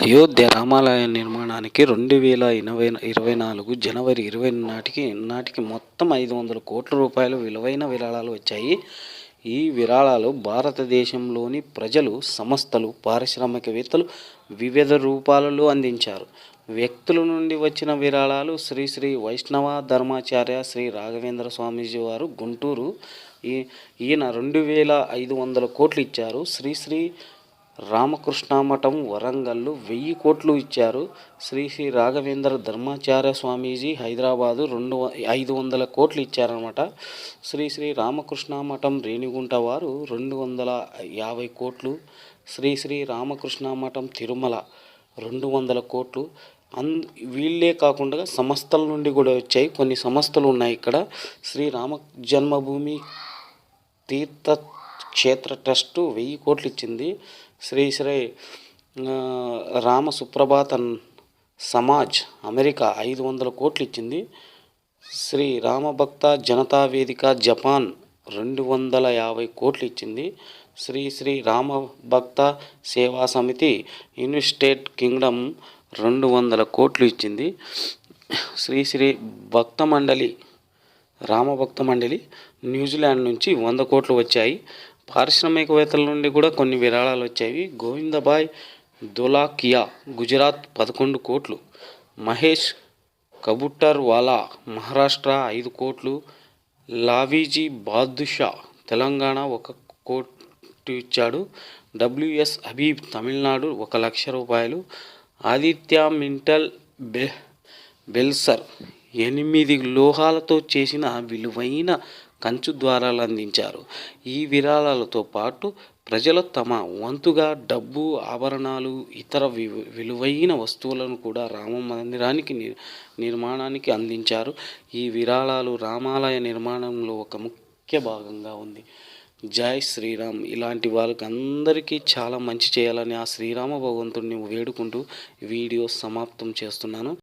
అయోధ్య రామాలయ నిర్మాణానికి 2024 జనవరి 20 నాటికి మొత్తం 500 కోట్ల రూపాయలు విలువైన విరాళాలు వచ్చాయి. ఈ విరాళాలు భారతదేశంలోని ప్రజలు, సంస్థలు, పారిశ్రామికవేత్తలు వివిధ రూపాలలో అందించారు. వ్యక్తుల నుండి వచ్చిన విరాళాలు శ్రీ శ్రీ వైష్ణవ ధర్మాచార్య శ్రీ రాఘవేంద్ర స్వామీజీ వారు గుంటూరు, ఈయన 2500 కోట్లు ఇచ్చారు. శ్రీ శ్రీ రామకృష్ణ మఠం వరంగల్లు 1000 కోట్లు ఇచ్చారు. శ్రీ శ్రీ రాఘవేంద్ర ధర్మాచార్య స్వామీజీ హైదరాబాదు 500 కోట్లు ఇచ్చారనమాట. శ్రీ శ్రీ రామకృష్ణ మఠం రేణిగుంట వారు 250 కోట్లు. శ్రీ శ్రీ రామకృష్ణ మఠం తిరుమల 200 కోట్లు. వీళ్ళే కాకుండా సంస్థల నుండి కూడా వచ్చాయి. కొన్ని సంస్థలు ఉన్నాయి ఇక్కడ. శ్రీ రామ జన్మభూమి తీర్థ క్షేత్ర ట్రస్టు 1000 కోట్లు ఇచ్చింది. శ్రీ శ్రీ రామ సుప్రభాత సమాజ్ అమెరికా 500 కోట్లు ఇచ్చింది. శ్రీ రామభక్త జనతా వేదిక జపాన్ 250 కోట్లు ఇచ్చింది. శ్రీ శ్రీ రామభక్త సేవా సమితి యునైటెడ్ కింగ్డమ్ 200 కోట్లు ఇచ్చింది. శ్రీ శ్రీ భక్త మండలి రామభక్త మండలి న్యూజిలాండ్ నుంచి 100 కోట్లు వచ్చాయి. పారిశ్రామికవేత్తల నుండి కూడా కొన్ని విరాళాలు వచ్చాయి. గోవిందభాయ్ ధోలాకియా గుజరాత్ 11 కోట్లు. మహేష్ కబుటర్ వాలా మహారాష్ట్ర 5 కోట్లు. లావీజీ బాదుషా తెలంగాణ 1 కోటి ఇచ్చాడు. WS హబీబ్ తమిళనాడు 1 లక్ష రూపాయలు. ఆదిత్య మింటల్ బెల్సర్ 8 లోహాలతో చేసిన విలువైన కంచు ద్వారాలు అందించారు. ఈ విరాళాలతో పాటు ప్రజలు తమ వంతుగా డబ్బు, ఆభరణాలు, ఇతర విలువైన వస్తువులను కూడా రామ మందిరానికి నిర్మాణానికి అందించారు. ఈ విరాళాలు రామాలయ నిర్మాణంలో ఒక ముఖ్య భాగంగా ఉంది. జై శ్రీరామ్. ఇలాంటి వాళ్ళకి అందరికీ చాలా మంచి చేయాలని ఆ శ్రీరామ భగవంతుడిని వేడుకుంటూ వీడియో సమాప్తం చేస్తున్నాను.